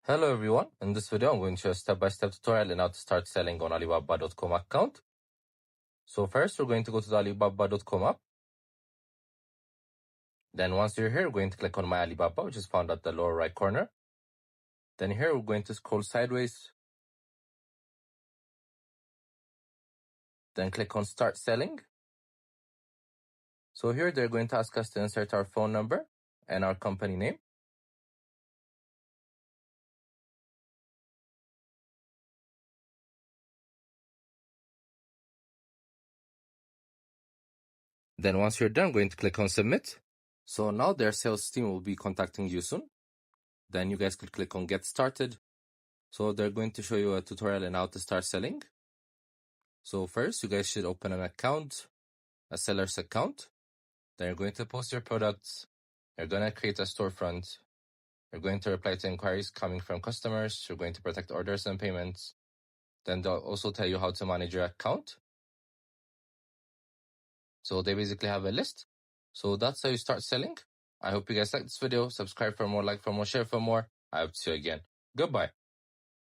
Hello everyone, in this video I'm going to show a step-by-step tutorial on how to start selling on Alibaba.com account. So first we're going to go to the Alibaba.com app. Then once you're here, we're going to click on My Alibaba, which is found at the lower right corner. Then here we're going to scroll sideways. Then click on Start Selling. So here they're going to ask us to insert our phone number and our company name. Then once you're done, we're going to click on Submit. So now their sales team will be contacting you soon. Then you guys could click on Get Started. So they're going to show you a tutorial on how to start selling. So first, you guys should open an account, a seller's account. Then you're going to post your products. You're going to create a storefront. You're going to reply to inquiries coming from customers. You're going to protect orders and payments. Then they'll also tell you how to manage your account. So they basically have a list. So that's how you start selling. I hope you guys liked this video. Subscribe for more, like for more, share for more. I hope to see you again. Goodbye.